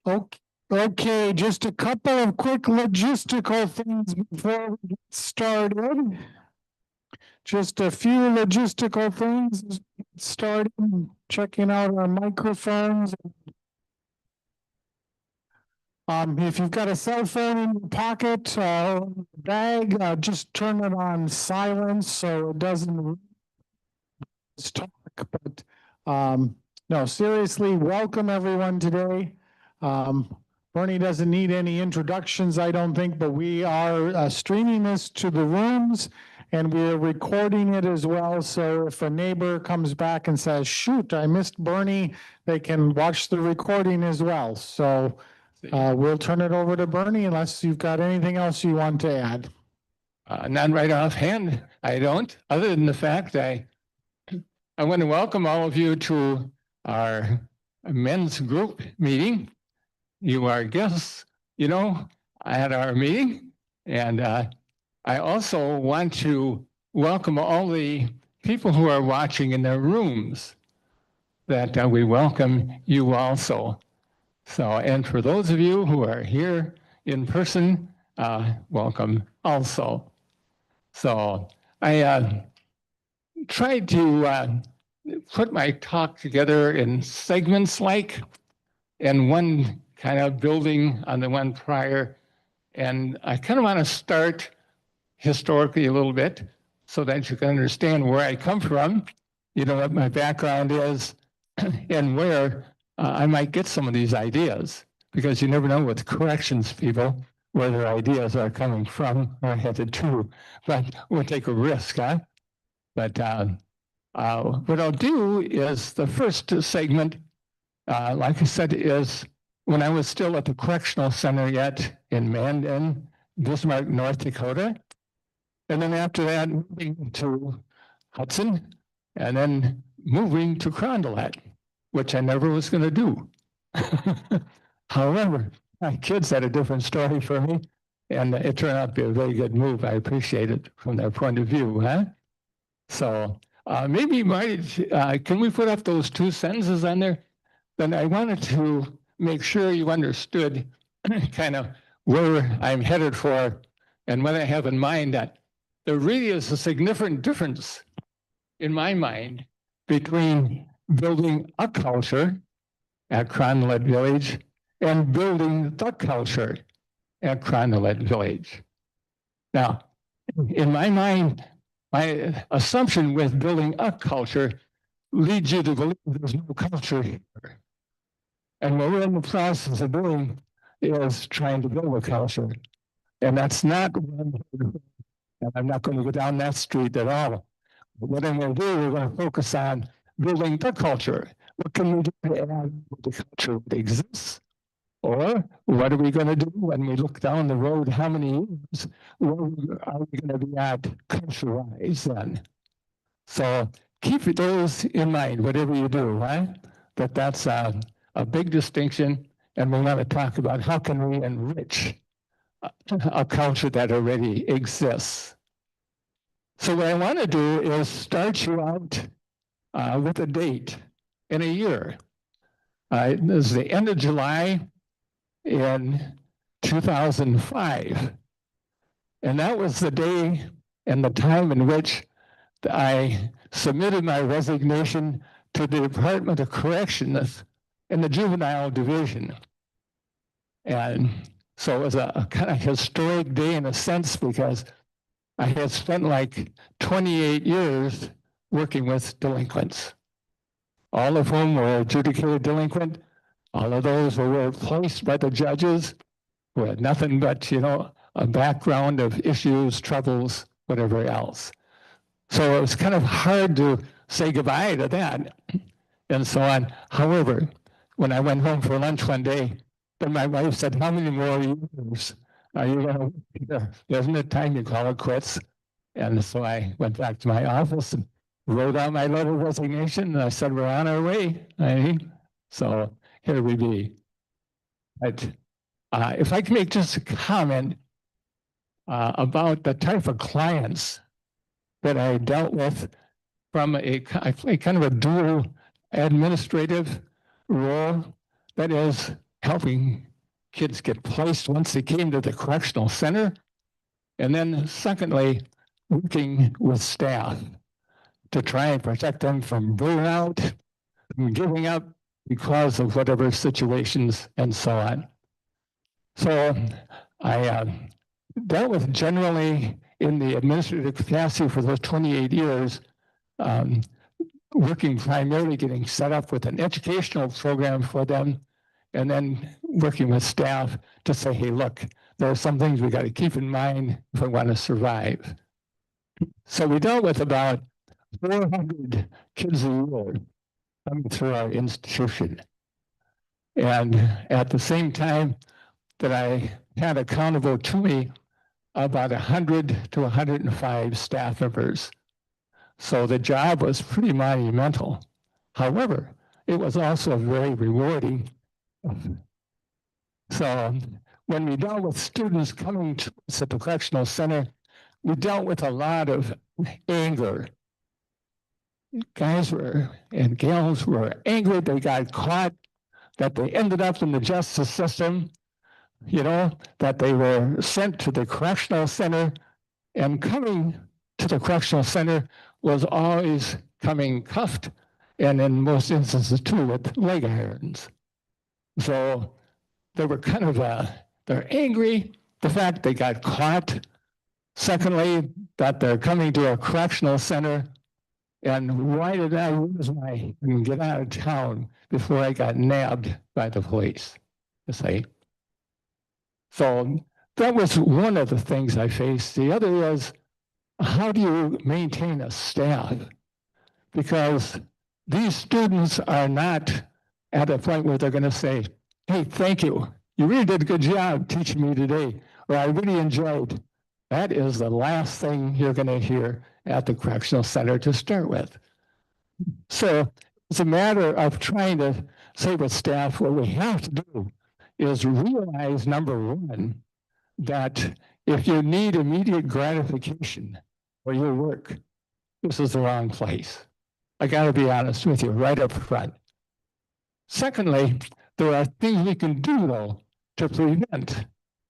Okay, okay, just a couple of quick logistical things before we get started. Just a few logistical things. Starting checking out our microphones. If you've got a cell phone in your pocket, bag, just turn it on silence so it doesn't talk. But no, seriously, welcome everyone today. Bernie doesn't need any introductions, I don't think, but we are streaming this to the rooms and we're recording it as well. So if a neighbor comes back and says, shoot, I missed Bernie, they can watch the recording as well. So we'll turn it over to Bernie unless you've got anything else you want to add. Not right offhand, I don't, other than the fact I want to welcome all of you to our men's group meeting. You are guests, at our meeting. And I also want to welcome all the people who are watching in their rooms. that we welcome you also. So, and for those of you who are here in person, welcome also. So I tried to put my talk together in segments and one kind of building on the one prior. And I kind of want to start historically a little bit so that you can understand where I come from, you know, what my background is, and where I might get some of these ideas, because you never know with corrections people where their ideas are coming from or headed to, but we'll take a risk, huh? But what I'll do is the first segment, like I said, is when I was still at the Correctional Center yet in Mandan, Bismarck, North Dakota. And then after that, moving to Hudson, and then moving to Carondelet, which I never was going to do. However, my kids had a different story for me, and it turned out to be a very good move. I appreciate it from their point of view, huh? So maybe, Marty, can we put up those two sentences on there? Then I wanted to make sure you understood kind of where I'm headed for and what I have in mind. That there really is a significant difference in my mind between building a culture at Carondelet Village and building the culture at Carondelet Village. Now, in my mind, my assumption with building a culture leads you to believe there's no culture here. And what we're in the process of doing is trying to build a culture. And that's not, and I'm not going to go down that street at all. But what I'm going to do, we're going to focus on building the culture. What can we do to add to the culture that exists? Or what are we going to do when we look down the road? How many years where are we going to be at culture-wise then? So keep those in mind, whatever you do, right? That's a big distinction. And we want to talk about how can we enrich a culture that already exists. So what I want to do is start you out with a date in a year. This is the end of July in 2005. And that was the day and the time in which I submitted my resignation to the Department of Corrections in the Juvenile Division. And so it was a kind of historic day in a sense, because I had spent like 28 years working with delinquents, all of whom were adjudicated delinquent. All of those were placed by the judges who had nothing but, you know, a background of issues, troubles, whatever else. So it was kind of hard to say goodbye to that and so on. However, when I went home for lunch one day, then my wife said, "How many more years are you going to, isn't it time to call it quits?" And so I went back to my office and wrote out my letter of resignation, and I said, "We're on our way." So here we be. But if I can make just a comment about the type of clients that I dealt with from I play kind of a dual administrative role, that is helping kids get placed once they came to the correctional center. And then secondly, working with staff to try and protect them from burnout, from giving up because of whatever situations and so on. So I dealt with generally in the administrative capacity for those 28 years, working primarily getting set up with an educational program for them, and then working with staff to say, hey, look, there are some things we got to keep in mind if we want to survive. So we dealt with about 400 kids a year coming through our institution. And at the same time that I had accountable to me about 100 to 105 staff members. So the job was pretty monumental. However, it was also very rewarding. So when we dealt with students coming to us at the correctional center, we dealt with a lot of anger. guys were and gals were angry they got caught, that they ended up in the justice system, that they were sent to the correctional center, and coming to the correctional center was always coming cuffed, and in most instances too with leg irons. So they were kind of they're angry the fact they got caught. Secondly, that they're coming to a correctional center. And why did I lose my and get out of town before I got nabbed by the police? You see? So that was one of the things I faced. The other was, how do you maintain a staff? Because these students are not at a point where they're going to say, hey, thank you. You really did a good job teaching me today, or I really enjoyed. That is the last thing you're going to hear at the correctional center to start with. So it's a matter of trying to say with staff, what we have to do is realize, number one, that if you need immediate gratification for your work, this is the wrong place. I got to be honest with you right up front. Secondly, there are things we can do, though, to prevent,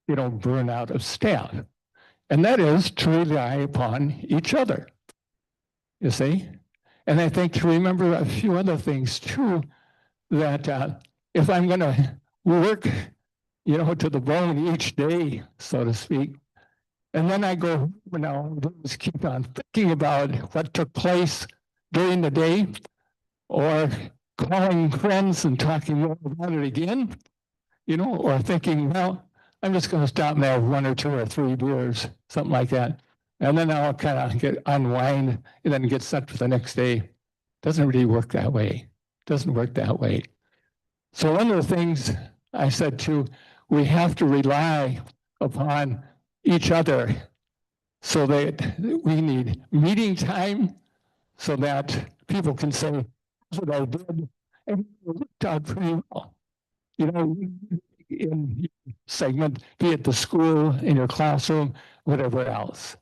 burnout of staff. And that is to rely upon each other, you see? And I think to remember a few other things too, that if I'm going to work, to the bone each day, so to speak, and then I go, just keep on thinking about what took place during the day, or calling friends and talking more about it again, or thinking, well, I'm just going to stop and have 1 or 2 or 3 beers, something like that. And then I'll kind of get unwind and then get set for the next day. Doesn't really work that way. Doesn't work that way. So one of the things I said too, we have to rely upon each other, so that we need meeting time so that people can say, that's what I did, and it worked out pretty well. In your segment, be it the school, in your classroom, whatever else.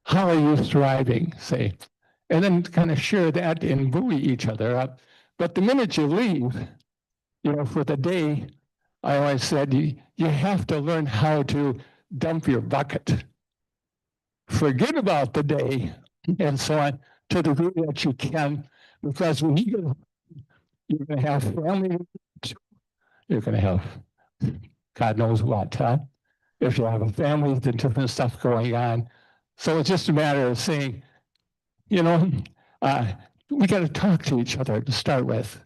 How are you thriving, say? And then kind of share that and buoy each other up. But the minute you leave, for the day, I always said, you have to learn how to dump your bucket. Forget about the day and so on to the degree that you can, because when you go, you're going to have family, you're going to have God knows what, huh? If you have a family, the different stuff going on. So it's just a matter of saying, we got to talk to each other to start with.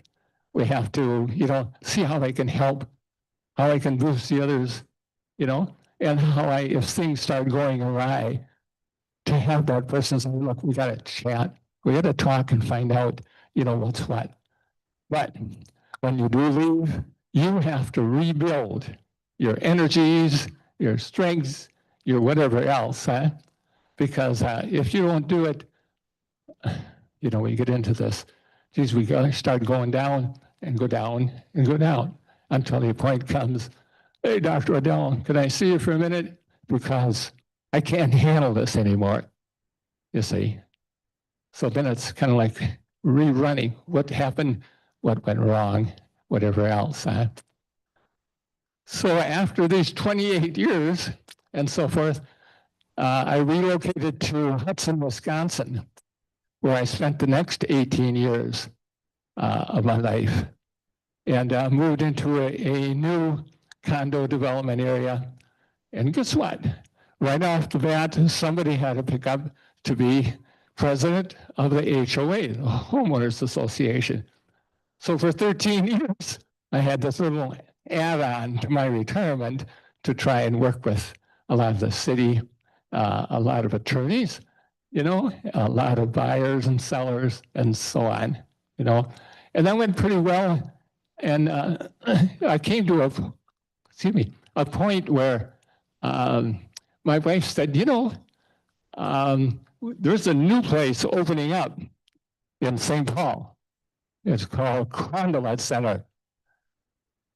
We have to, see how I can help, how I can boost the others, and how if things start going awry, to have that person say, look, we got to chat. We got to talk and find out, what's what. But when you do leave, you have to rebuild your energies, your strengths, your whatever else, huh? Because if you don't do it, we get into this, geez, we got to start going down and go down and go down until the point comes, hey, Dr. Adele, can I see you for a minute? Because I can't handle this anymore, you see. So then it's kind of like rerunning what happened, what went wrong, whatever else, huh? So after these 28 years and so forth, I relocated to Hudson, Wisconsin, where I spent the next 18 years of my life, and moved into a new condo development area. And guess what? Right off the bat, somebody had to pick up to be president of the HOA, the Homeowners Association. So for 13 years, I had this little add-on to my retirement to try and work with a lot of the city, a lot of attorneys, a lot of buyers and sellers and so on, and that went pretty well. And I came to a point where my wife said, there's a new place opening up in St. Paul. It's called Condolet Center.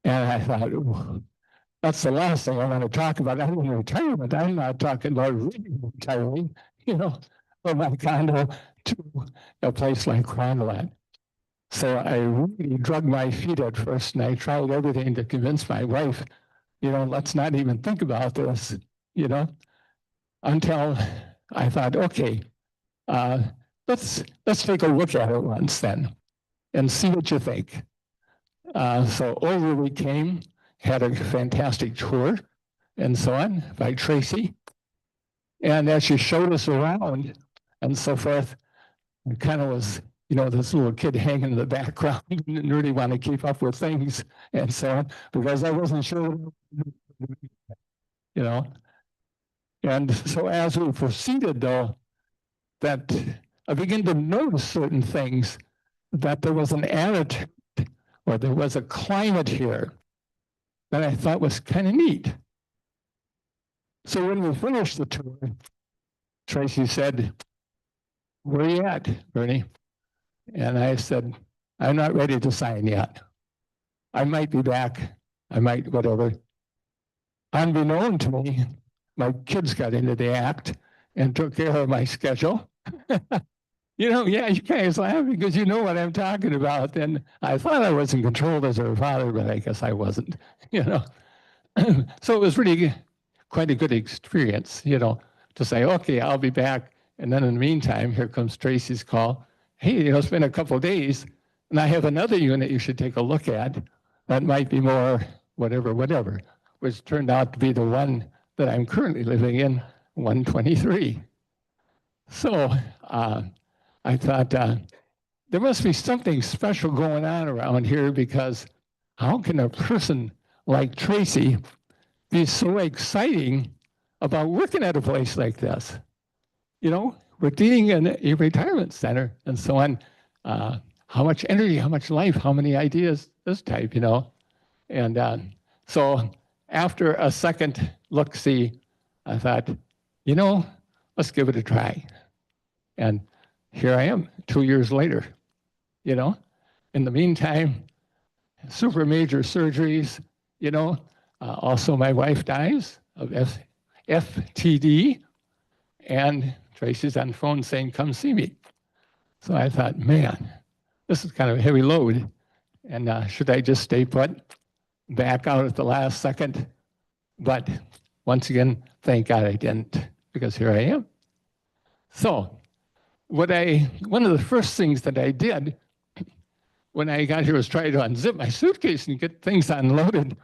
And I thought, that's the last thing I want to talk about. I'm in retirement. I'm not talking about really retiring, from my condo to a place like Rondelet. So I really drug my feet at first, and I tried everything to convince my wife, let's not even think about this, until I thought, okay, let's take a look at it once then and see what you think. So over we came, had a fantastic tour and so on by Tracy. And as she showed us around and so forth, it kind of was, this little kid hanging in the background and didn't really want to keep up with things and so on, because I wasn't sure, And so as we proceeded, though, that I began to notice certain things, that there was an attitude or there was a climate here that I thought was kind of neat. So when we finished the tour, Tracy said, "Where are you at, Bernie?" And I said, "I'm not ready to sign yet. I might be back. I might whatever." Unbeknown to me, my kids got into the act and took care of my schedule. Yeah, you guys laugh because you know what I'm talking about. And I thought I was in control as her father, but I guess I wasn't, So it was really quite a good experience, to say, okay, I'll be back. And then in the meantime, here comes Tracy's call. Hey, it's been a couple of days, and I have another unit you should take a look at that might be more whatever, which turned out to be the one that I'm currently living in, 123. So I thought there must be something special going on around here, because how can a person like Tracy be so exciting about working at a place like this? We're dealing in a retirement center and so on. How much energy, how much life, how many ideas, this type, And so after a second look-see, I thought, let's give it a try. And here I am 2 years later, In the meantime, super major surgeries, also my wife dies of FTD, and Tracy's on the phone saying, "Come see me." So I thought, man, this is kind of a heavy load. And should I just stay put, back out at the last second? But once again, thank God I didn't, because here I am. So one of the first things that I did when I got here was try to unzip my suitcase and get things unloaded.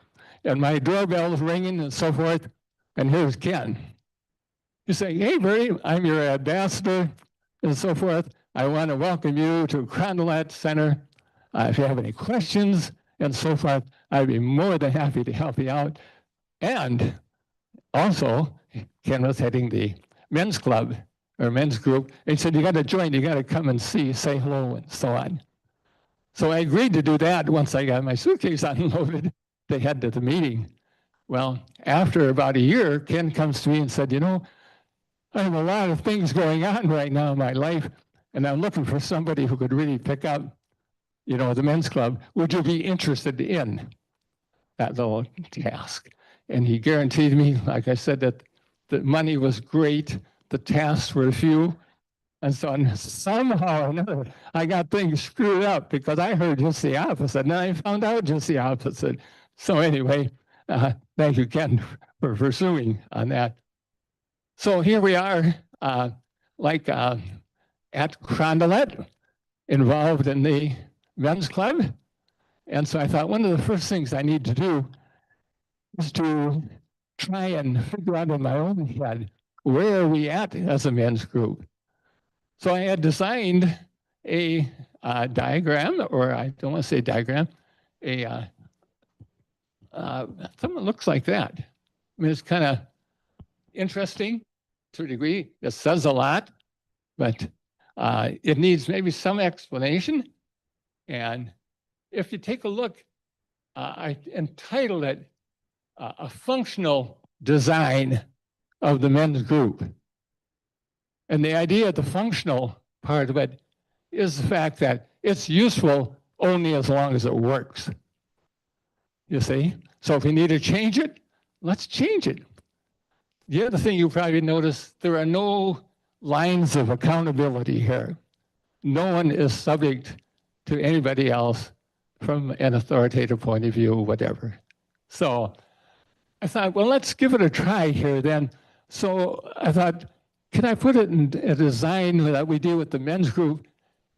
And my doorbell was ringing and so forth. And here's Ken. He's saying, "Hey, Bernie, I'm your ambassador and so forth. I want to welcome you to Rondelet Center. If you have any questions and so forth, I'd be more than happy to help you out." And also, Ken was heading the men's club or men's group. And he said, "You got to join, you got to come and say hello and so on." So I agreed to do that once I got my suitcase unloaded to head to the meeting. Well, after about a year, Ken comes to me and said, "I have a lot of things going on right now in my life, and I'm looking for somebody who could really pick up, the men's club. Would you be interested in that little task?" And he guaranteed me, like I said, that the money was great, the tasks were few, and so on. Somehow or another, I got things screwed up because I heard just the opposite, and I found out just the opposite. So anyway, thank you, Ken, for pursuing on that. So here we are, at Rondelet, involved in the men's club. And so I thought one of the first things I need to do is to try and figure out in my own head, where are we at as a men's group? So I had designed a diagram, or I don't want to say diagram, something that looks like that. I mean, it's kind of interesting to a degree. It says a lot, but it needs maybe some explanation. And if you take a look, I entitled it "A Functional Design of the Men's Group." And the idea of the functional part of it is the fact that it's useful only as long as it works. You see? So if we need to change it, let's change it. The other thing you probably notice, there are no lines of accountability here. No one is subject to anybody else from an authoritative point of view, whatever. So I thought, well, let's give it a try here then. So I thought, can I put it in a design that we do with the men's group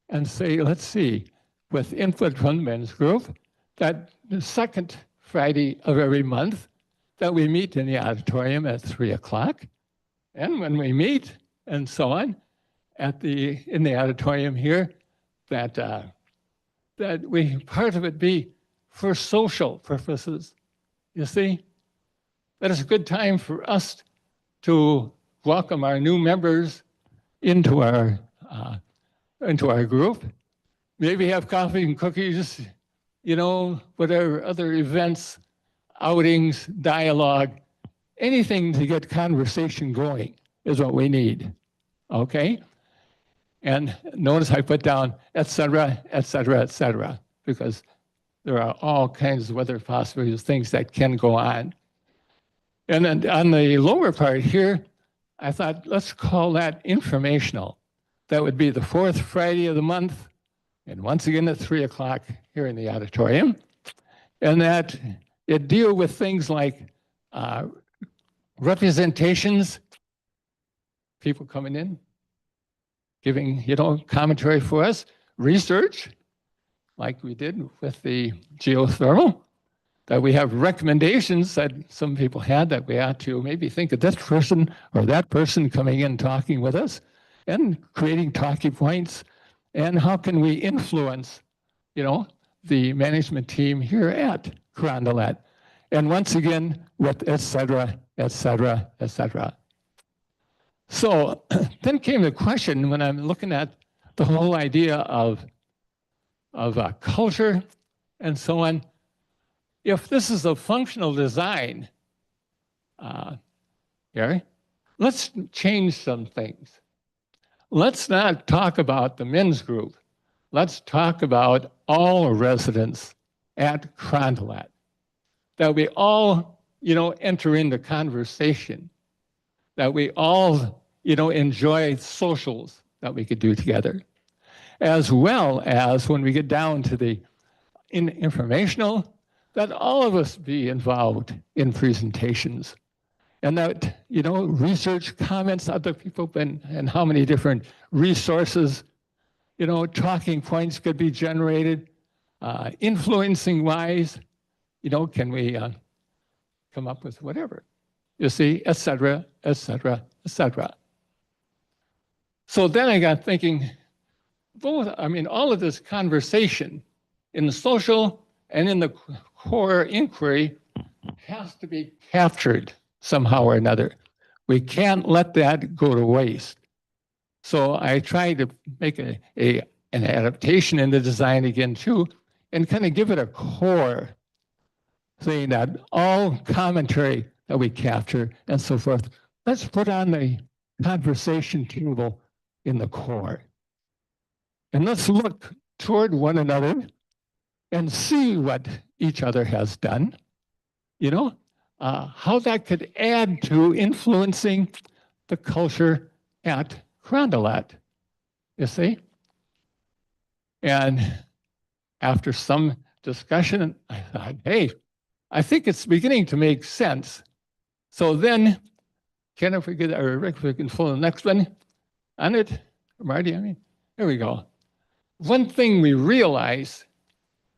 and say, let's see, with input from the men's group, that the second Friday of every month that we meet in the auditorium at 3 o'clock. And when we meet and so on in the auditorium here, that part of it be for social purposes. You see, that is a good time for us to welcome our new members into our group. Maybe have coffee and cookies, whatever other events, outings, dialogue, anything to get conversation going is what we need. Okay? And notice I put down, et cetera, because there are all kinds of other possibilities, things that can go on. And then on the lower part here, I thought, let's call that informational. That would be the fourth Friday of the month, and once again at 3 o'clock here in the auditorium. And that it deal with things like representations, people coming in, giving, commentary for us, research, like we did with the geothermal, that we have recommendations that some people had that we ought to maybe think of this person or that person coming in talking with us and creating talking points, and how can we influence, the management team here at Carondelet. And once again, with et cetera. So then came the question when I'm looking at the whole idea of culture and so on. If this is a functional design, Gary, let's change some things. Let's not talk about the men's group. Let's talk about all residents at Carondelet. That we all, enter into conversation. That we all, enjoy socials that we could do together. As well as when we get down to the informational, that all of us be involved in presentations. And that, research comments other people and how many different resources, talking points could be generated, influencing wise, can we come up with whatever, you see, et cetera. So then I got thinking, all of this conversation in the social and in the core inquiry has to be captured somehow or another. We can't let that go to waste. So I tried to make an adaptation in the design again too, and kind of give it a core, saying that all commentary that we capture and so forth, let's put on the conversation table in the core. And let's look toward one another and see what each other has done, how that could add to influencing the culture at Carondelet, you see? And after some discussion, I thought, hey, I think it's beginning to make sense. So then, Ken, if we could, or Rick, if we can pull the next one on it, Marty, here we go. One thing we realize,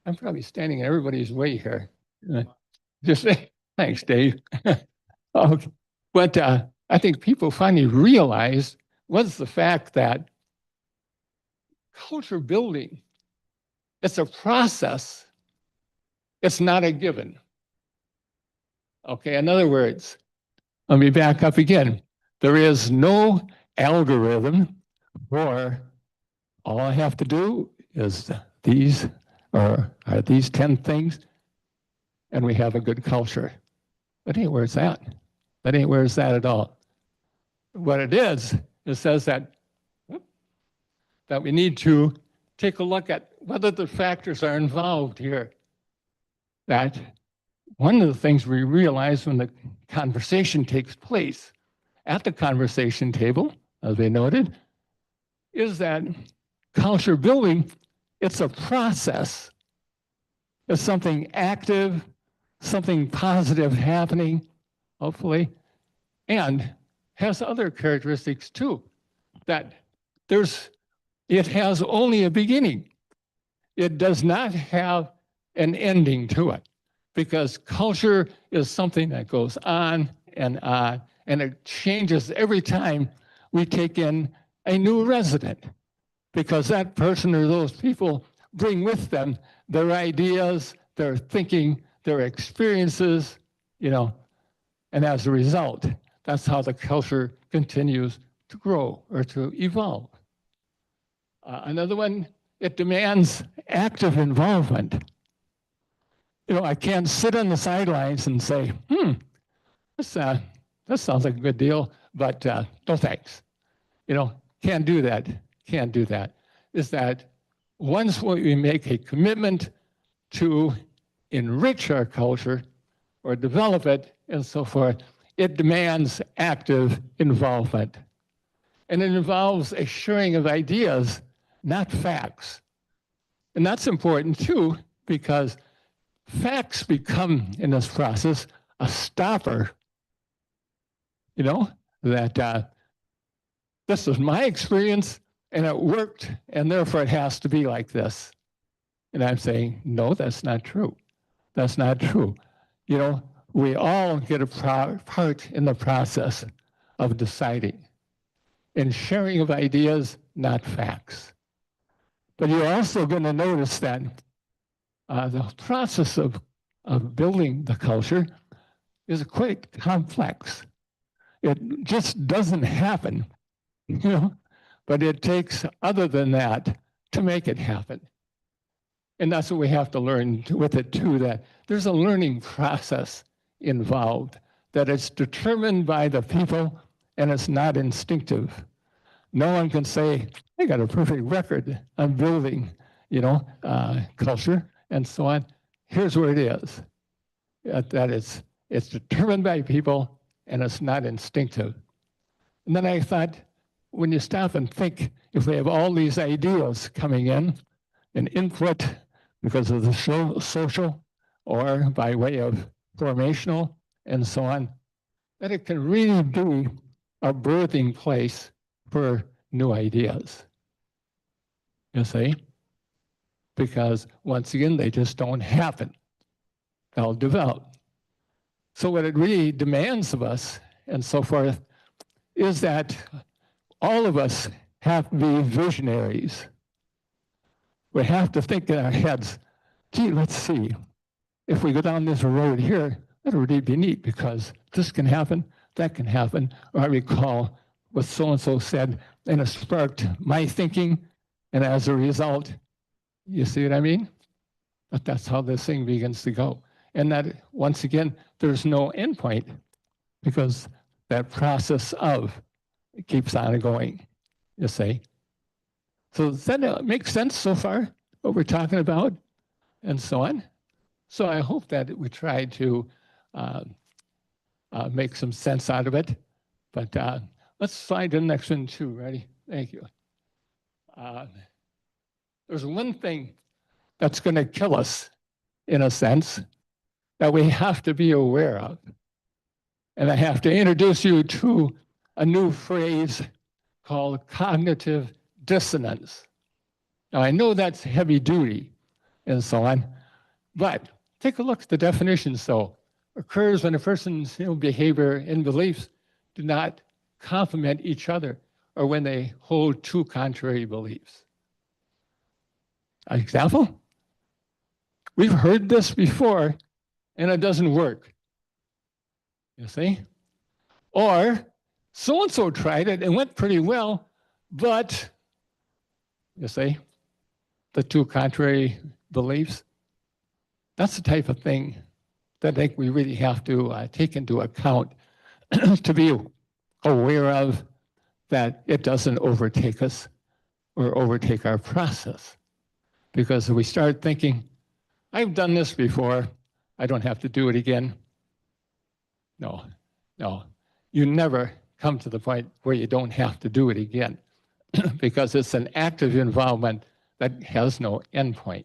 I'm probably standing in everybody's way here. Just thanks, Dave. Okay. But I think people finally realized was the fact that culture building, it's a process. It's not a given. Okay, in other words, let me back up again. There is no algorithm for all I have to do is these or are these 10 things, and we have a good culture. That ain't where it's at. That ain't where it's at at all. What it is, it says that we need to take a look at whether the factors are involved here. That one of the things we realize when the conversation takes place at the conversation table, as we noted, is that culture building, it's a process. It's something active, something positive happening, hopefully, and has other characteristics too, that it has only a beginning. It does not have an ending to it, because culture is something that goes on, and it changes every time we take in a new resident, because that person or those people bring with them their ideas, their thinking, their experiences, and as a result, that's how the culture continues to grow or to evolve. Another one, it demands active involvement. I can't sit on the sidelines and say, that sounds like a good deal, but no thanks. Can't do that. Can't do that. Is that once we make a commitment to enrich our culture or develop it and so forth, it demands active involvement. And it involves a sharing of ideas, not facts. And that's important too, because facts become, in this process, a stopper. That this was my experience and it worked, and therefore it has to be like this. And I'm saying, no, that's not true. That's not true. We all get a part in the process of deciding and sharing of ideas, not facts. But you're also going to notice that the process of building the culture is quite complex. It just doesn't happen, but it takes other than that to make it happen. And that's what we have to learn with it too, that there's a learning process involved, that it's determined by the people and it's not instinctive. No one can say, I got a perfect record on building, culture and so on. Here's where it is. That it's determined by people and it's not instinctive. And then I thought, when you stop and think, if we have all these ideas coming in and input because of the social or by way of formational and so on, that it can really be a birthing place for new ideas. You see? Because once again, they just don't happen. They'll develop. So what it really demands of us and so forth is that all of us have to be visionaries. We have to think in our heads, gee, let's see, if we go down this road here, that would really be neat because this can happen, that can happen. Or I recall what so-and-so said, and it sparked my thinking, and as a result, you see what I mean? But that's how this thing begins to go. And that, once again, there's no endpoint because that process of it keeps on going, you see. So does that make sense so far, what we're talking about and so on? So I hope that we try to make some sense out of it. But let's slide to the next one too. Ready? Thank you. There's one thing that's going to kill us, in a sense, that we have to be aware of. And I have to introduce you to a new phrase called cognitive dissonance. Now, I know that's heavy duty and so on, but take a look at the definitions, though. Occurs when a person's behavior and beliefs do not complement each other or when they hold two contrary beliefs. An example? We've heard this before, and it doesn't work. You see? Or so-and-so tried it and went pretty well, but, you see, the two contrary beliefs. That's the type of thing that I think we really have to take into account to be aware of, that it doesn't overtake us or overtake our process. Because if we start thinking, I've done this before, I don't have to do it again. No. You never come to the point where you don't have to do it again because it's an active involvement that has no endpoint.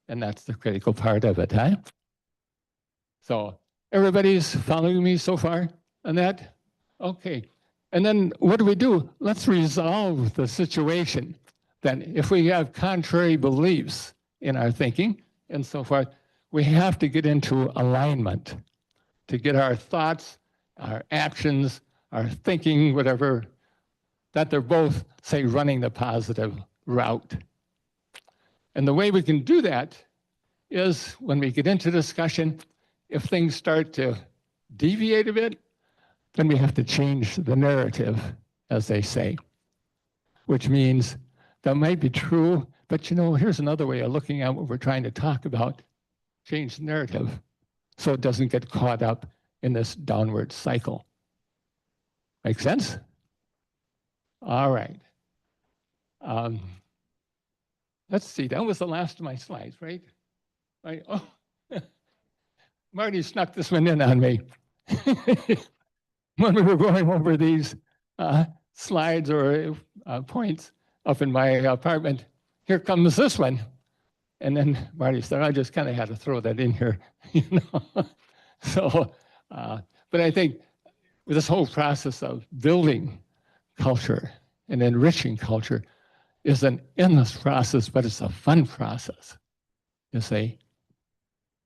And that's the critical part of it, huh? So everybody's following me so far on that? Okay. And then what do? Let's resolve the situation. Then if we have contrary beliefs in our thinking and so forth, we have to get into alignment to get our thoughts, our actions, our thinking, whatever, that they're both, say, running the positive route. And the way we can do that is when we get into discussion, if things start to deviate a bit, then we have to change the narrative, as they say, which means that might be true, but here's another way of looking at what we're trying to talk about. Change the narrative so it doesn't get caught up in this downward cycle. Make sense? All right. Let's see, that was the last of my slides, right? Oh, Marty snuck this one in on me. When we were going over these slides or points up in my apartment, here comes this one. And then Marty said, I just kind of had to throw that in here, So, but I think with this whole process of building culture and enriching culture is an endless process, but it's a fun process, you see.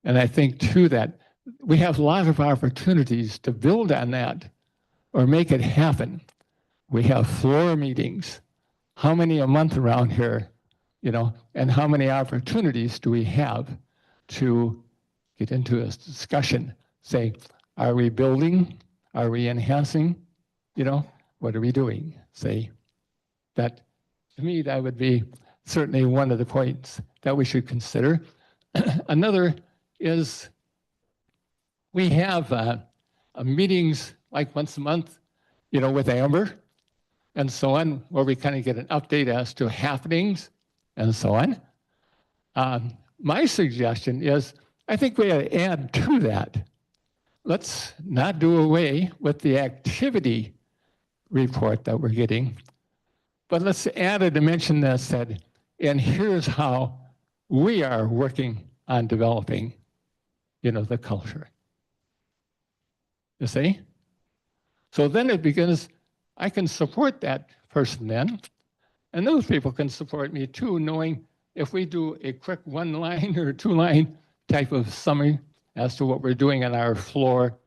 And I think too that we have a lot of opportunities to build on that or make it happen. We have floor meetings. How many a month around here, and how many opportunities do we have to get into a discussion? Say, are we building? Are we enhancing? What are we doing? Say, that to me, that would be certainly one of the points that we should consider. Another is we have meetings like once a month, with Amber and so on, where we kind of get an update as to happenings and so on. My suggestion is, I think we ought to add to that. Let's not do away with the activity report that we're getting, but let's add a dimension that said, and here's how we are working on developing, the culture. You see? So then it begins, I can support that person then, and those people can support me too, knowing if we do a quick 1-line or 2-line type of summary as to what we're doing on our floor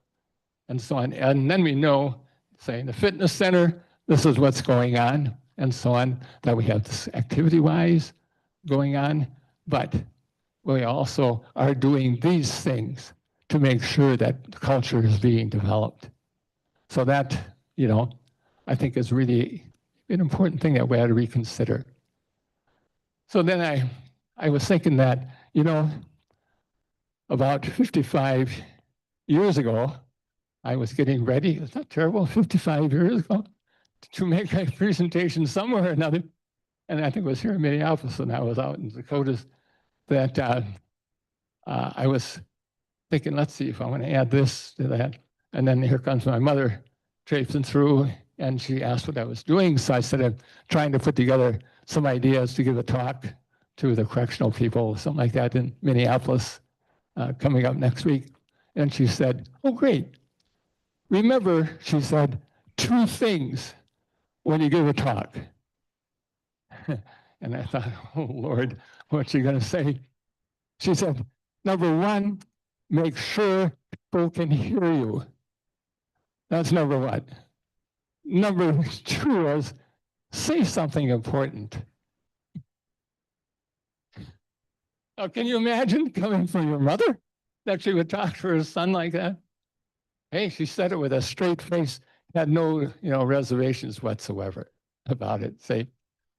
and so on. And then we know, say in the fitness center, this is what's going on and so on, that we have this activity-wise going on, but we also are doing these things to make sure that the culture is being developed. So that, I think is really an important thing that we ought to reconsider. So then I was thinking that, about 55 years ago, I was getting ready, it's not terrible, 55 years ago, to make a presentation somewhere or another. And I think it was here in Minneapolis, and I was out in Dakotas, that I was thinking, let's see if I want to add this to that. And then here comes my mother traipsing through, and she asked what I was doing. So I said, I'm trying to put together some ideas to give a talk to the correctional people, something like that in Minneapolis, coming up next week. And she said, oh, great. Remember, she said, 2 things when you give a talk. And I thought, oh, Lord, what's she going to say? She said, number 1, make sure people can hear you. That's number 1. Number 2 is say something important. Now, can you imagine coming from your mother that she would talk to her son like that? Hey, she said it with a straight face, had no, reservations whatsoever about it. Say,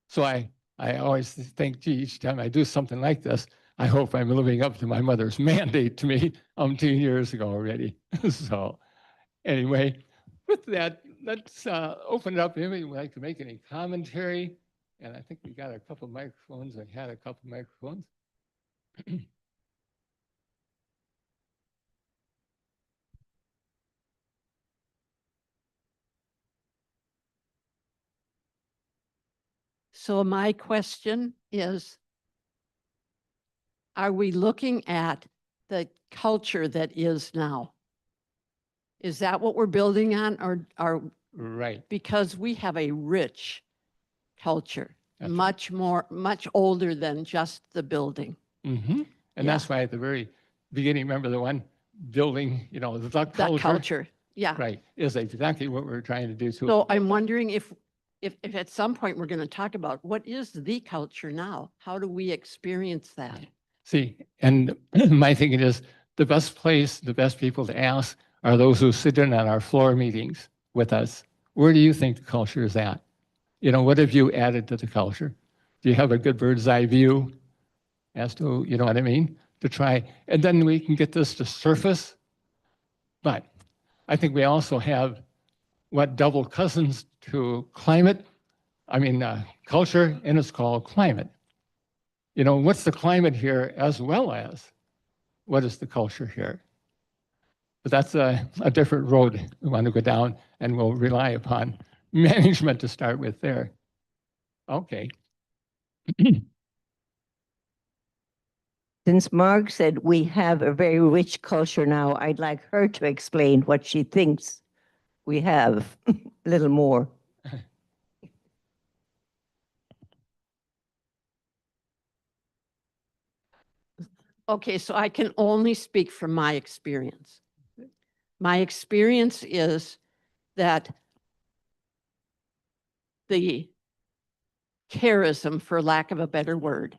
so I always think, gee, each time I do something like this, I hope I'm living up to my mother's mandate to me 2 years ago already. So anyway, with that, let's open it up. Anybody would like to make any commentary? And I think we got a couple microphones. I had a couple microphones. So my question is, are we looking at the culture that is now? Is that what we're building on, or Right. because we have a rich culture, That's right. much more, much older than just the building? Mm-hmm. And Yeah. that's why at the very beginning, remember the one building, the That culture? culture, yeah. Right, is exactly what we're trying to do too. So I'm wondering if at some point we're going to talk about what is the culture now? How do we experience that? See, and my thinking is the best place, the best people to ask are those who sit in on our floor meetings with us. Where do you think the culture is at? What have you added to the culture? Do you have a good bird's eye view as to, you know what I mean? To try, and then we can get this to surface. But I think we also have what double cousins to climate, culture, and it's called climate. What's the climate here as well as what is the culture here? But that's a different road we want to go down, and we'll rely upon management to start with there. Okay. Since Marg said we have a very rich culture now, I'd like her to explain what she thinks we have a little more. Okay, so I can only speak from my experience. My experience is that the charism, for lack of a better word,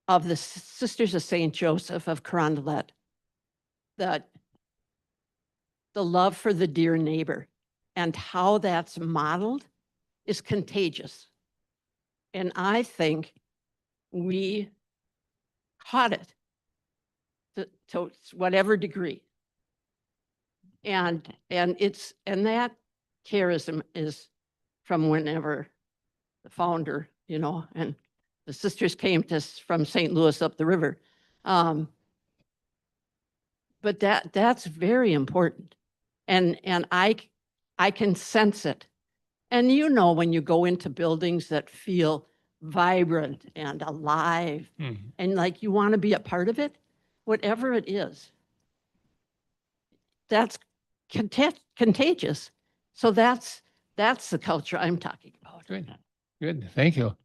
of the Sisters of St. Joseph of Carondelet, that the love for the dear neighbor and how that's modeled is contagious. And I think we caught it to whatever degree. And that charism is from whenever the founder, and the sisters came to us from St. Louis up the river. But that's very important. And I can sense it. And when you go into buildings that feel vibrant and alive, Mhm. and like you want to be a part of it, whatever it is, that's contagious. So that's the culture I'm talking about. Good, good, thank you.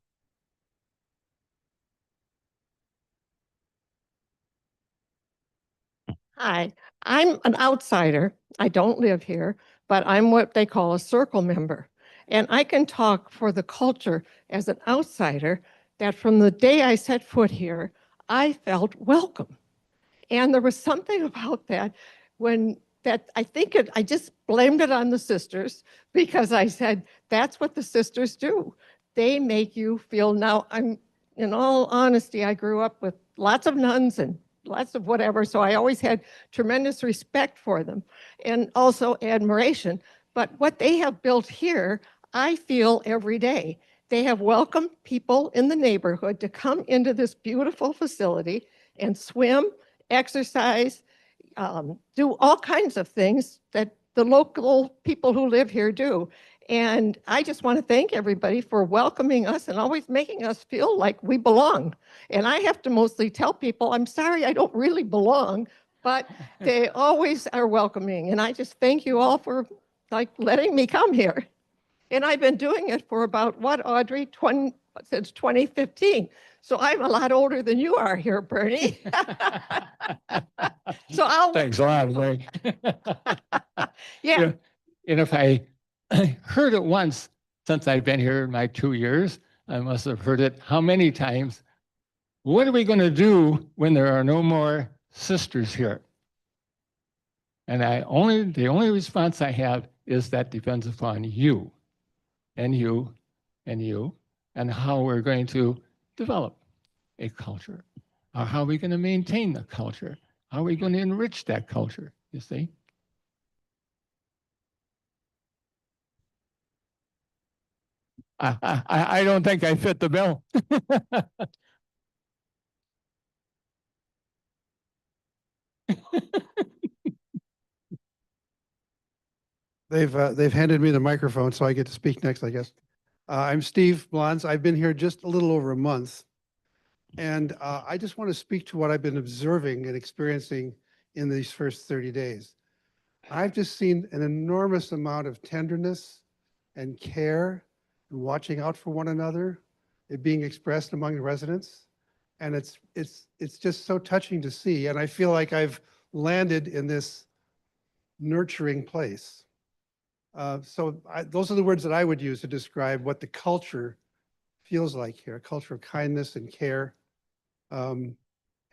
Hi, I'm an outsider. I don't live here, but I'm what they call a circle member. And I can talk for the culture as an outsider that from the day I set foot here, I felt welcome. And there was something about that I just blamed it on the sisters because I said, that's what the sisters do. They make you feel. Now, in all honesty, I grew up with lots of nuns and lots of whatever. So I always had tremendous respect for them and also admiration. But what they have built here, I feel every day. They have welcomed people in the neighborhood to come into this beautiful facility and swim, exercise, do all kinds of things that the local people who live here do. And I just want to thank everybody for welcoming us and always making us feel like we belong. And I have to mostly tell people, I'm sorry, I don't really belong, but they always are welcoming. And I just thank you all for letting me come here. And I've been doing it for about Audrey, since 2015. So I'm a lot older than you are here, Bernie. So Thanks a lot, Mary. yeah. And if I heard it once since I've been here in my 2 years, I must have heard it how many times? What are we going to do when there are no more sisters here? And the only response I have is that depends upon you and you and you and how we're going to develop a culture. Or how are we going to maintain the culture? How are we going to enrich that culture, you see? I don't think I fit the bill. They've handed me the microphone, so I get to speak next, I guess. I'm Steve Blons. I've been here just a little over a month. And I just want to speak to what I've been observing and experiencing in these first 30 days. I've just seen an enormous amount of tenderness and care and watching out for one another, it being expressed among the residents. And it's just so touching to see. And I feel like I've landed in this nurturing place. Those are the words that I would use to describe what the culture feels like here, a culture of kindness and care. And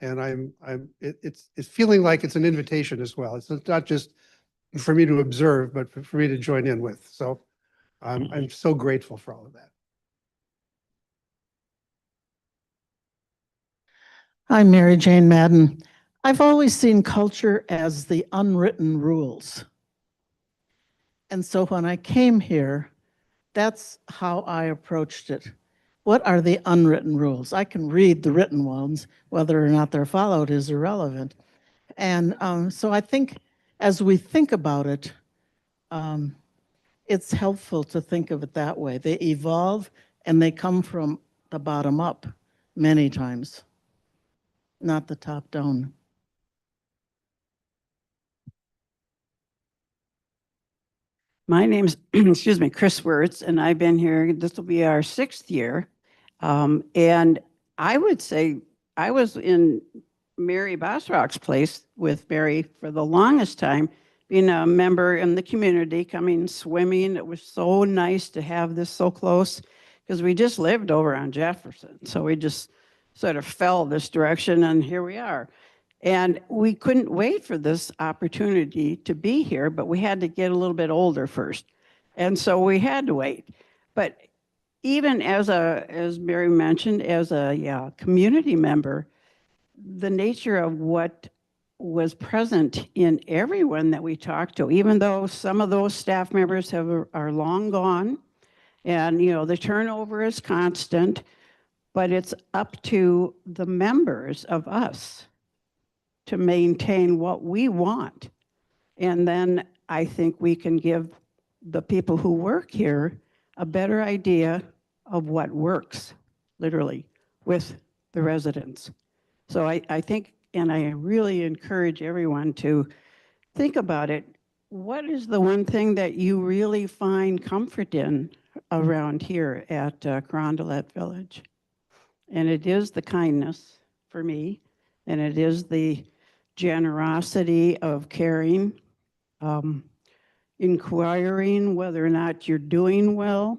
it's feeling like it's an invitation as well. It's not just for me to observe, but for me to join in with. So I'm so grateful for all of that. I'm Mary Jane Madden. I've always seen culture as the unwritten rules. And so when I came here, that's how I approached it. What are the unwritten rules? I can read the written ones, whether or not they're followed is irrelevant. And so I think as we think about it, it's helpful to think of it that way. They evolve and they come from the bottom up many times, not the top down. My name's, excuse me, Chris Wirtz, and I've been here, this will be our 6th year. And I would say I was in Mary Bosrock's place with Mary for the longest time, being a member in the community, coming swimming. It was so nice to have this so close because we just lived over on Jefferson. So we just sort of fell this direction and here we are. And we couldn't wait for this opportunity to be here, but we had to get a little bit older first. And so we had to wait. But even as Mary mentioned, as a community member, the nature of what was present in everyone that we talked to, even though some of those staff members are long gone, and the turnover is constant, but it's up to the members of us to maintain what we want. And then I think we can give the people who work here a better idea of what works, literally, with the residents. So I think, and I really encourage everyone to think about it. What is the one thing that you really find comfort in around here at Carondelet Village? And it is the kindness for me, and it is the generosity of caring, inquiring whether or not you're doing well,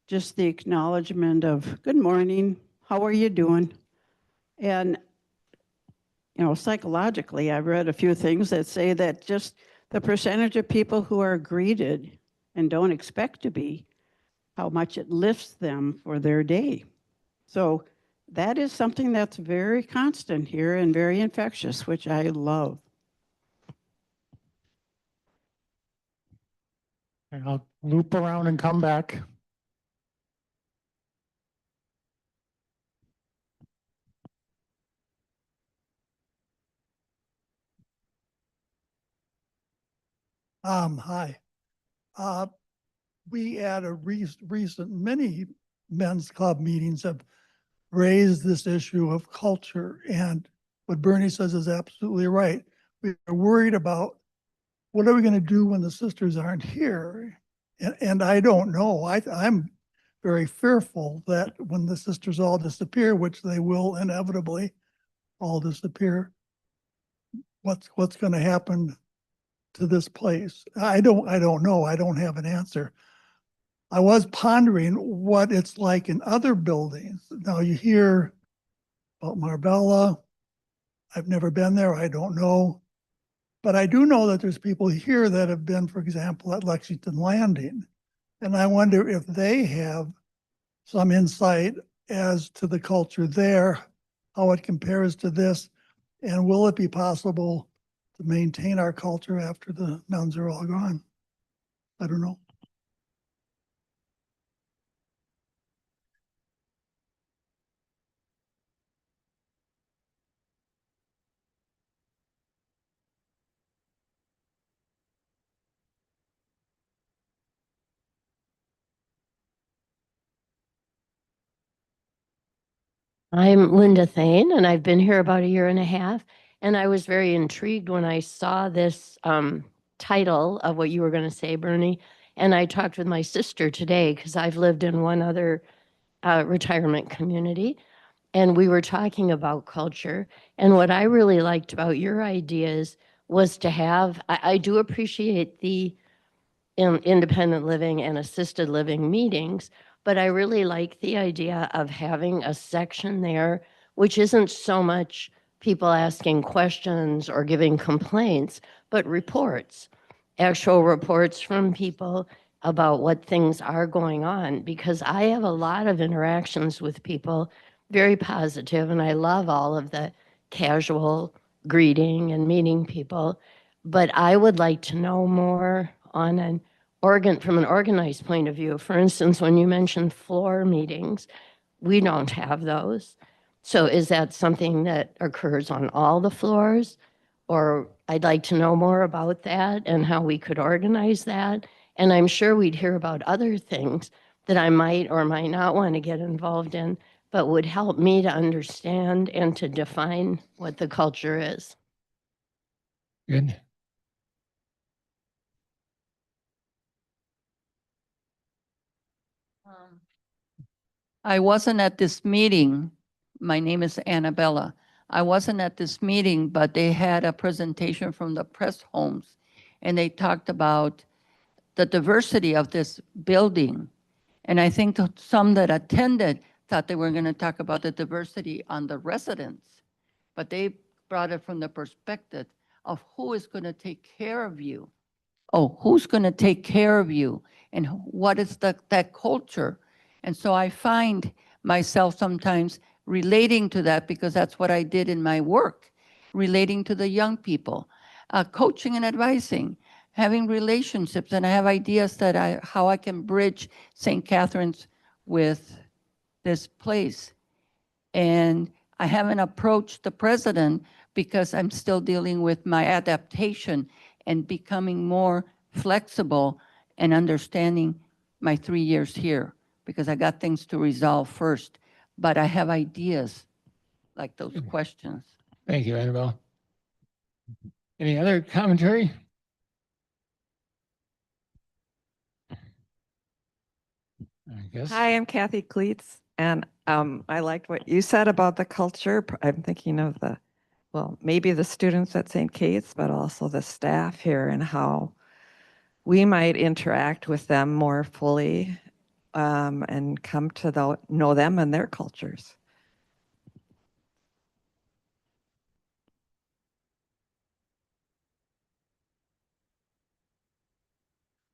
just the acknowledgement of, good morning, how are you doing? And, psychologically, I've read a few things that say that just the percentage of people who are greeted and don't expect to be, how much it lifts them for their day. So that is something that's very constant here and very infectious, which I love. And I'll loop around and come back. Hi. We at a recent, many men's club meetings have raised this issue of culture, and what Bernie says is absolutely right. We are worried about what are we going to do when the sisters aren't here? And I don't know. I'm very fearful that when the sisters all disappear, which they will inevitably all disappear, what's going to happen to this place? I don't know. I don't have an answer. I was pondering what it's like in other buildings. Now you hear about Marbella. I've never been there. I don't know. But I do know that there's people here that have been, for example, at Lexington Landing. And I wonder if they have some insight as to the culture there, how it compares to this, and will it be possible to maintain our culture after the nuns are all gone? I don't know. I'm Linda Thane, and I've been here about a year and a half. And I was very intrigued when I saw this title of what you were going to say, Bernie. And I talked with my sister today because I've lived in one other retirement community, and we were talking about culture. And what I really liked about your ideas was to have, I do appreciate the independent living and assisted living meetings, but I really like the idea of having a section there, which isn't so much people asking questions or giving complaints, but reports, actual reports from people about what things are going on. Because I have a lot of interactions with people, very positive, and I love all of the casual greeting and meeting people. But I would like to know more on from an organized point of view. For instance, when you mentioned floor meetings, we don't have those. So is that something that occurs on all the floors? Or I'd like to know more about that and how we could organize that. And I'm sure we'd hear about other things that I might or might not want to get involved in, but would help me to understand and to define what the culture is. Good. I wasn't at this meeting. My name is Annabella. I wasn't at this meeting, but they had a presentation from the press homes, and they talked about the diversity of this building. And I think some that attended thought they were going to talk about the diversity on the residents, but they brought it from the perspective of who is going to take care of you. Oh, who's going to take care of you? And what is that culture? And so I find myself sometimes relating to that because that's what I did in my work, relating to the young people, coaching and advising, having relationships. And I have ideas that how I can bridge St. Catharines with this place. And I haven't approached the president because I'm still dealing with my adaptation and becoming more flexible and understanding my 3 years here, because I got things to resolve first. But I have ideas like those questions. Thank you, Annabelle. Any other commentary? I guess. Hi, I'm Kathy Cleats, and I liked what you said about the culture. I'm thinking of maybe the students at St. Kate's, but also the staff here and how we might interact with them more fully and come to know them and their cultures.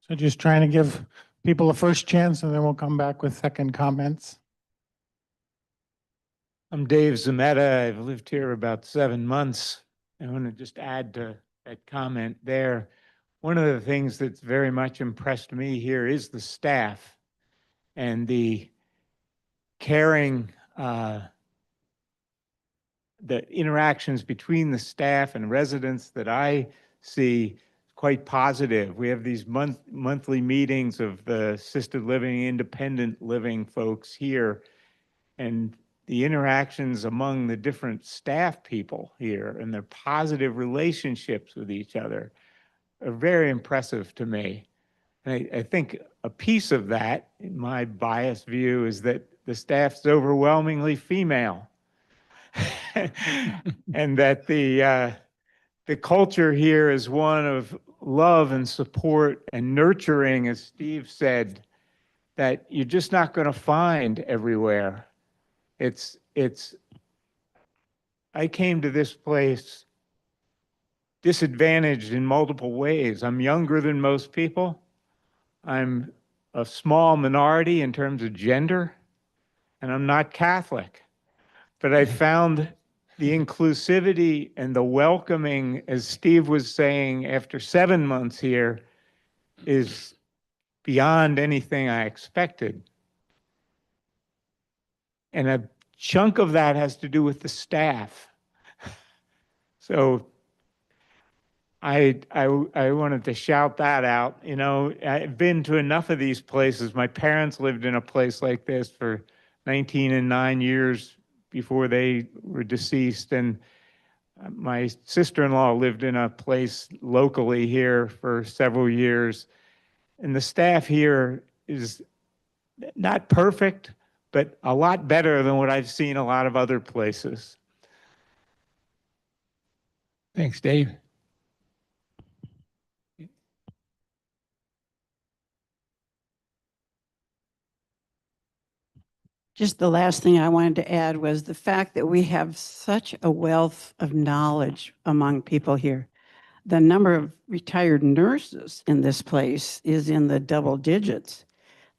So just trying to give people a first chance, and then we'll come back with second comments. I'm Dave Zametta. I've lived here about 7 months. I want to just add to that comment there. One of the things that's very much impressed me here is the staff and the caring, the interactions between the staff and residents that I see quite positive. We have these monthly meetings of the assisted living, independent living folks here, and the interactions among the different staff people here and their positive relationships with each other are very impressive to me. And I think a piece of that, in my biased view, is that the staff's overwhelmingly female. And that the culture here is one of love and support and nurturing, as Steve said, that you're just not going to find everywhere. I came to this place disadvantaged in multiple ways. I'm younger than most people. I'm a small minority in terms of gender, and I'm not Catholic. But I found the inclusivity and the welcoming, as Steve was saying, after 7 months here, is beyond anything I expected. And a chunk of that has to do with the staff. So I wanted to shout that out. You know, I've been to enough of these places. My parents lived in a place like this for 19 and 9 years before they were deceased. And my sister-in-law lived in a place locally here for several years. And the staff here is not perfect, but a lot better than what I've seen a lot of other places. Thanks, Dave. Just the last thing I wanted to add was the fact that we have such a wealth of knowledge among people here. The number of retired nurses in this place is in the double digits.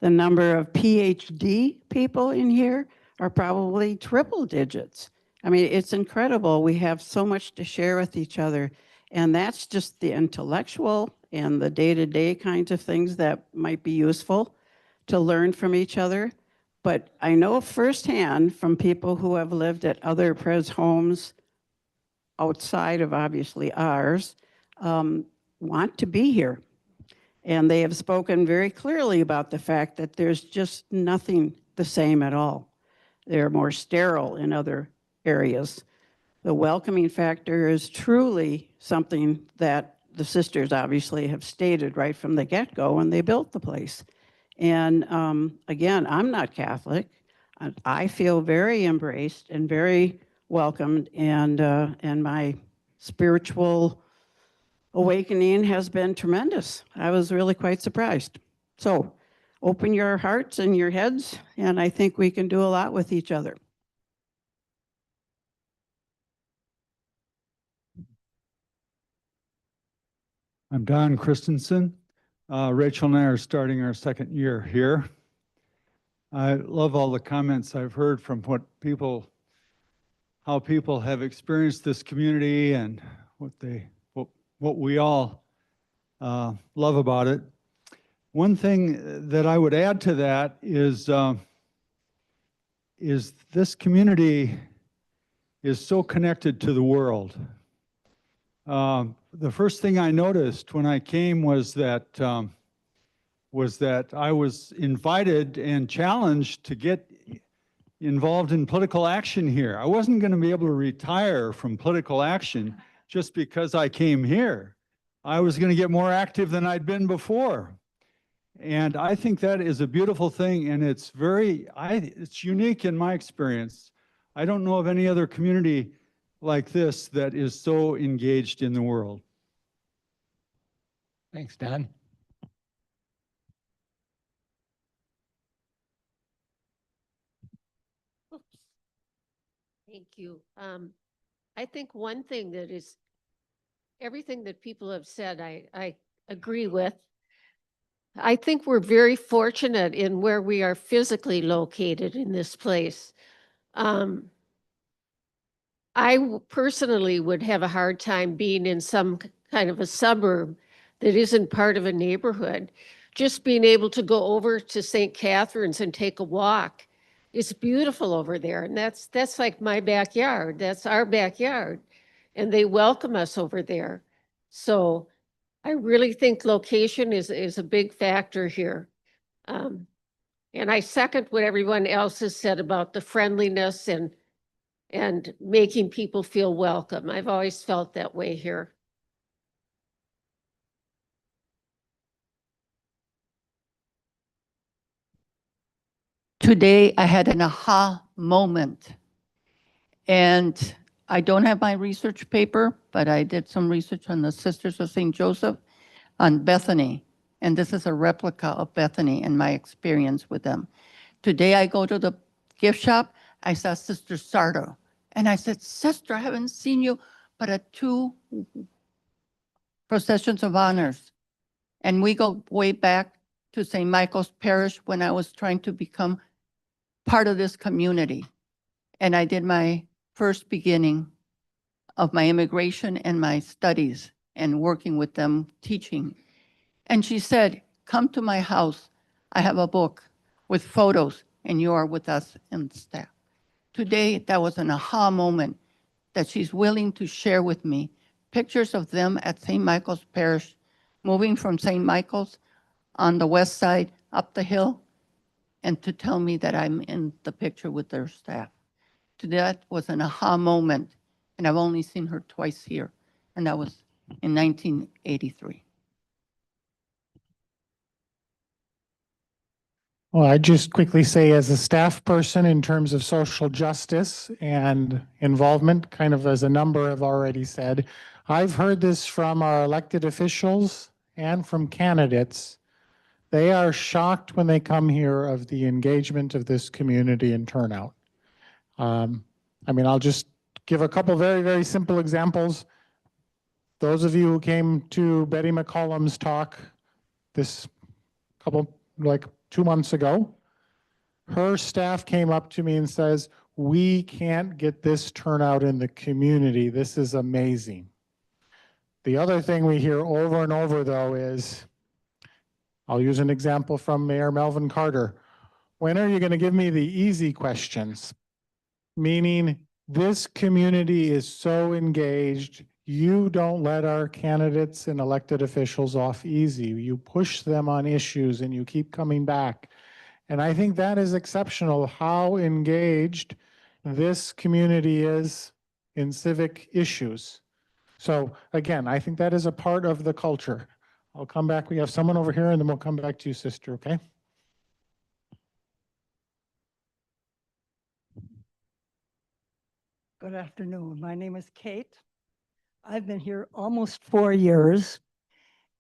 The number of PhD people in here are probably triple digits. I mean, it's incredible. We have so much to share with each other. And that's just the intellectual and the day-to-day kinds of things that might be useful to learn from each other. But I know firsthand from people who have lived at other pres homes outside of obviously ours, want to be here. And they have spoken very clearly about the fact that there's just nothing the same at all. They're more sterile in other areas. The welcoming factor is truly something that the sisters obviously have stated right from the get-go when they built the place. And again, I'm not Catholic. I feel very embraced and very welcomed, and my spiritual awakening has been tremendous. I was really quite surprised. So open your hearts and your heads, and I think we can do a lot with each other. I'm Don Christensen. Rachel and I are starting our second year here. I love all the comments I've heard from how people have experienced this community and what we all love about it. One thing that I would add to that is this community is so connected to the world. The first thing I noticed when I came was that I was invited and challenged to get involved in political action here. I wasn't going to be able to retire from political action just because I came here. I was going to get more active than I'd been before. And I think that is a beautiful thing, and it's unique in my experience. I don't know of any other community like this that is so engaged in the world. Thanks, Don. Thank you. I think one thing that is, everything that people have said, I agree with. I think we're very fortunate in where we are physically located in this place. Personally would have a hard time being in some kind of a suburb that isn't part of a neighborhood. Just being able to go over to St. Catharines and take a walk. It's beautiful over there. And that's like my backyard. That's our backyard. And they welcome us over there. So I really think location is a big factor here. And I second what everyone else has said about the friendliness and making people feel welcome. I've always felt that way here. Today, I had an aha moment. And I don't have my research paper, but I did some research on the Sisters of St. Joseph on Bethany. And this is a replica of Bethany and my experience with them. Today, I go to the gift shop. I saw Sister Sardo. And I said, Sister, I haven't seen you but at 2 processions of honors. And we go way back to St. Michael's Parish when I was trying to become part of this community. And I did my first beginning of my immigration and my studies and working with them, teaching. And she said, come to my house. I have a book with photos and you are with us and staff. Today, that was an aha moment that she's willing to share with me pictures of them at St. Michael's Parish, moving from St. Michael's on the west side up the hill, and to tell me that I'm in the picture with their staff. That was an aha moment. And I've only seen her twice here. And that was in 1983. Well, I just quickly say as a staff person in terms of social justice and involvement, kind of as a number have already said, I've heard this from our elected officials and from candidates. They are shocked when they come here of the engagement of this community and turnout. I mean, I'll just give a couple very, very simple examples. Those of you who came to Betty McCollum's talk this like 2 months ago, her staff came up to me and says, we can't get this turnout in the community. This is amazing. The other thing we hear over and over though is, I'll use an example from Mayor Melvin Carter. When are you going to give me the easy questions? Meaning this community is so engaged, you don't let our candidates and elected officials off easy. You push them on issues and you keep coming back. And I think that is exceptional, how engaged this community is in civic issues. So again, I think that is a part of the culture. I'll come back. We have someone over here and then we'll come back to you, sister, okay? Good afternoon. My name is Kate. I've been here almost 4 years.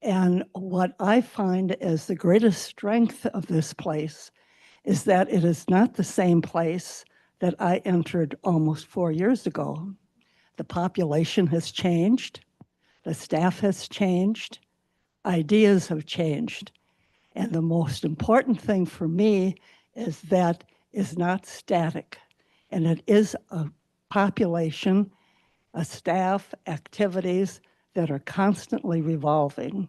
And what I find as the greatest strength of this place is that it is not the same place that I entered almost 4 years ago. The population has changed. The staff has changed. Ideas have changed. And the most important thing for me is that is not static. And it is a population, a staff, activities that are constantly revolving.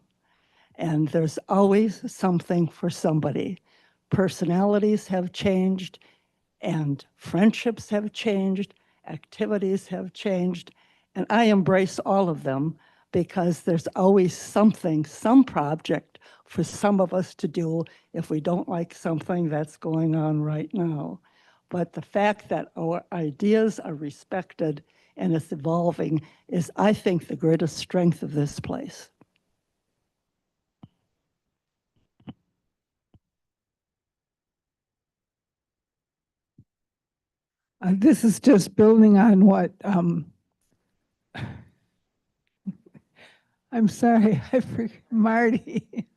And there's always something for somebody. Personalities have changed and friendships have changed, activities have changed, and I embrace all of them because there's always something, some project for some of us to do if we don't like something that's going on right now. But the fact that our ideas are respected and it's evolving is, I think, the greatest strength of this place. This is just building on what, I'm sorry, I forgot Marty,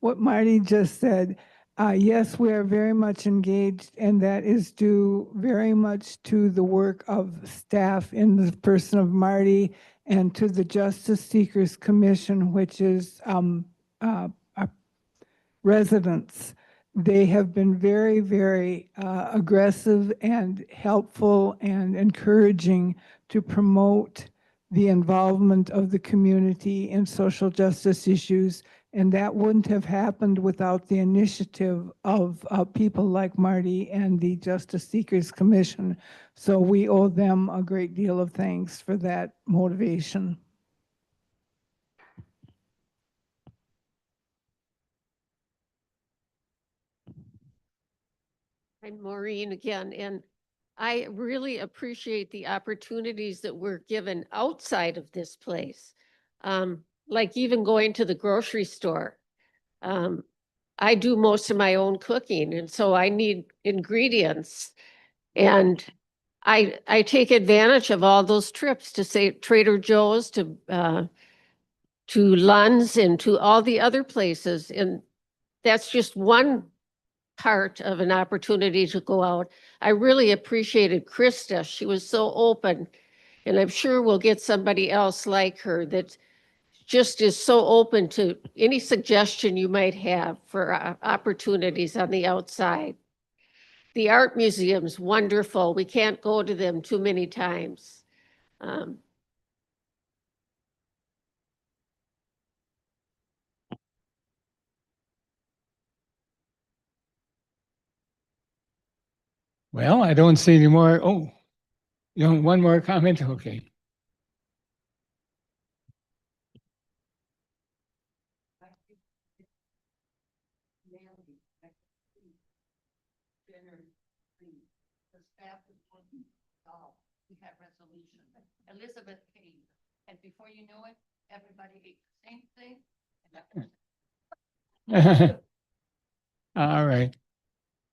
what Marty just said. Yes, we are very much engaged, and that is due very much to the work of staff in the person of Marty and to the Justice Seekers Commission, which is residents. They have been very, very aggressive and helpful and encouraging to promote the involvement of the community in social justice issues. And that wouldn't have happened without the initiative of people like Marty and the Justice Seekers Commission. So we owe them a great deal of thanks for that motivation. I'm Maureen again, and I really appreciate the opportunities that we're given outside of this place. Like even going to the grocery store. I do most of my own cooking, and so I need ingredients. And I take advantage of all those trips to say Trader Joe's, to Lund's, and to all the other places. And that's just one part of an opportunity to go out. I really appreciated Krista. She was so open, and I'm sure we'll get somebody else like her that just is so open to any suggestion you might have for opportunities on the outside. The art museum's wonderful. We can't go to them too many times. Well, I don't see any more. Oh, one more comment? Okay. resolve. We have resolution. Elizabeth came, and before you know it, everybody ate the same thing. And that was All right.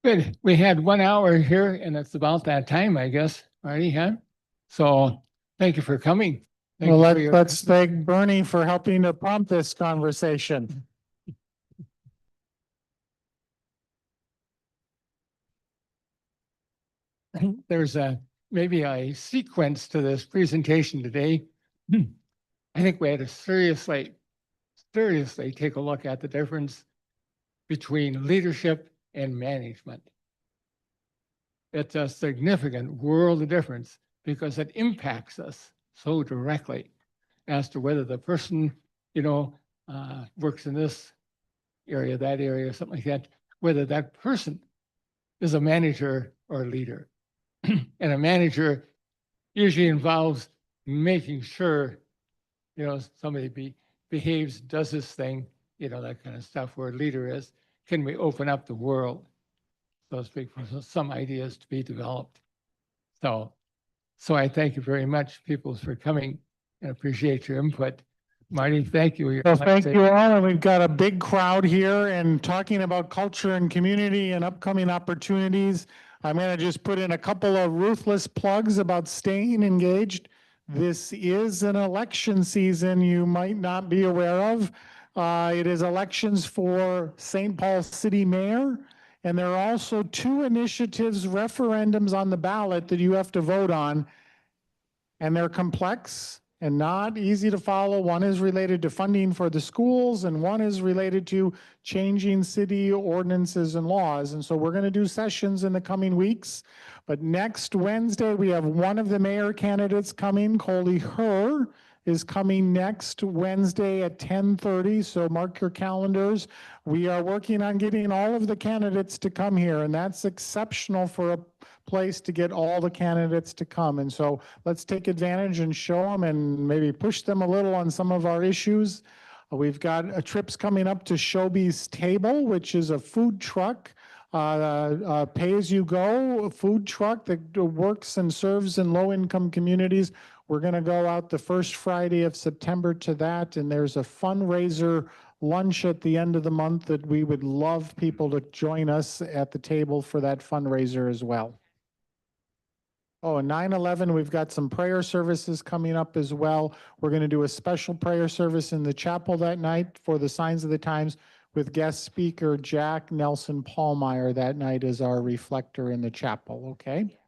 Good. We had 1 hour here and it's about that time, I guess, already, huh? So thank you for coming. Thank Well, you for your- let's thank Bernie for helping to prompt this conversation. There's maybe a sequence to this presentation today. I think we had to seriously take a look at the difference between leadership and management. It's a significant world of difference because it impacts us so directly as to whether the person, works in this area, that area, something like that, whether that person is a manager or a leader. And a manager usually involves making sure, somebody behaves, does this thing, that kind of stuff, where a leader is, can we open up the world, so to speak, for some ideas to be developed. So I thank you very much, people, for coming and appreciate your input. Marty, thank you. So thank you all, and we've got a big crowd here and talking about culture and community and upcoming opportunities. I'm going to just put in a couple of ruthless plugs about staying engaged. This is an election season you might not be aware of. It is elections for St. Paul City Mayor, and there are also 2 initiatives, referendums on the ballot that you have to vote on, and they're complex and not easy to follow. One is related to funding for the schools, and one is related to changing city ordinances and laws. And so we're going to do sessions in the coming weeks. But next Wednesday, we have one of the mayor candidates coming. Coley Herr is coming next Wednesday at 10:30. So mark your calendars. We are working on getting all of the candidates to come here, and that's exceptional for a place to get all the candidates to come. And so let's take advantage and show them and maybe push them a little on some of our issues. We've got trips coming up to Shobi's Table, which is a food truck, pay-as-you-go food truck that works and serves in low-income communities. We're going to go out the first Friday of September to that, and there's a fundraiser lunch at the end of the month that we would love people to join us at the table for that fundraiser as well. Oh, and 9/11, we've got some prayer services coming up as well. We're going to do a special prayer service in the chapel that night for the Signs of the Times with guest speaker Jack Nelson Pallmeyer that night as our reflector in the chapel, okay?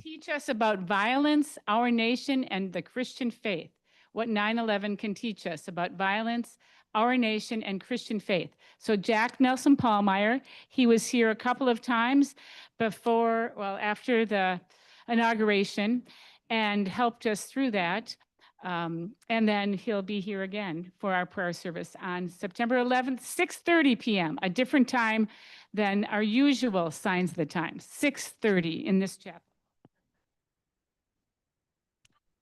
Teach us about violence, our nation, and the Christian faith. What 9/11 can teach us about violence, our nation, and Christian faith. So Jack Nelson Pallmeyer, he was here a couple of times after the inauguration and helped us through that. And then he'll be here again for our prayer service on September 11th, 6:30 p.m., a different time than our usual Signs of the Times, 6:30 in this chapel.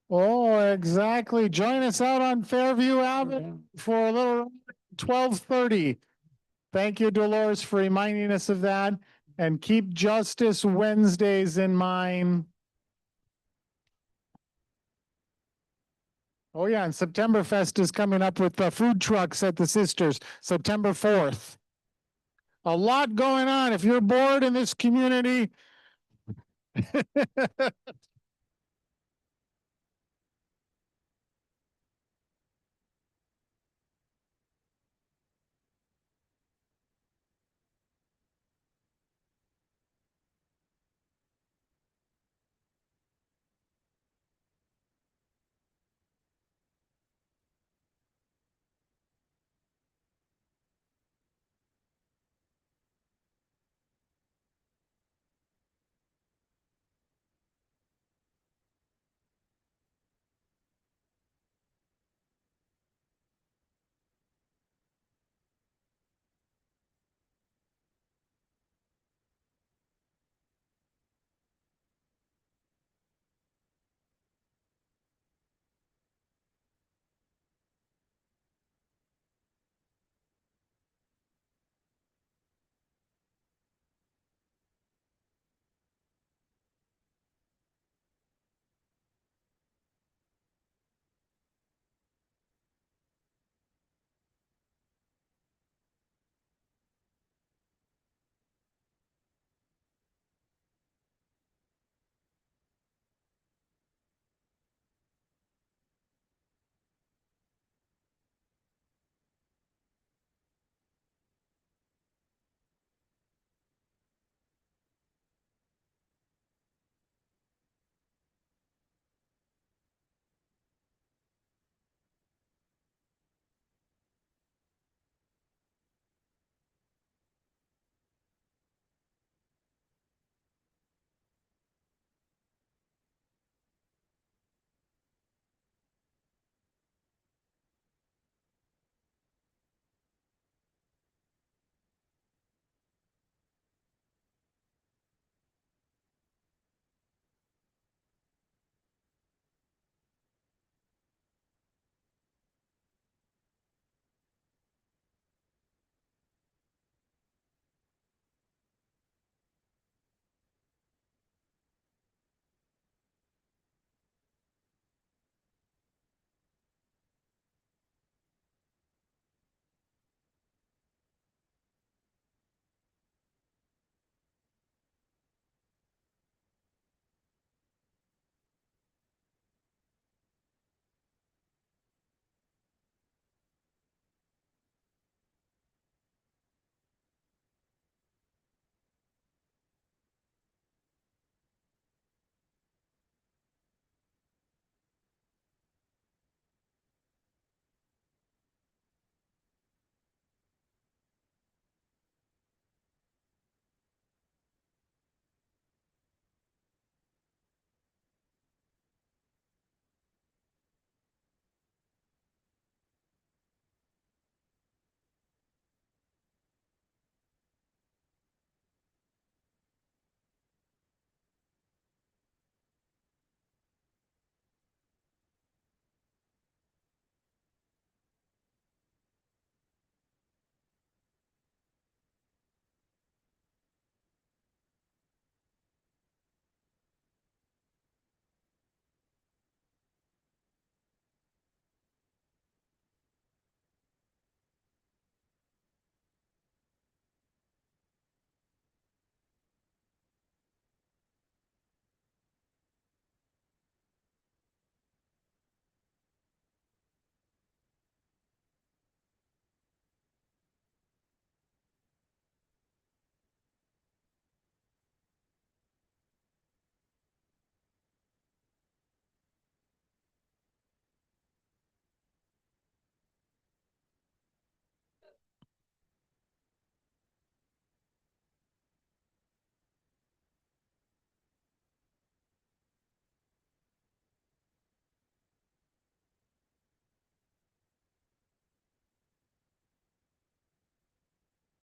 Oh, exactly. Join us out on Fairview Avenue for a little 12:30. Thank you, Dolores, for reminding us of that. And keep Justice Wednesdays in mind. Oh, yeah, and Septemberfest is coming up with the food trucks at the Sisters, September 4th. A lot going on. If you're bored in this community,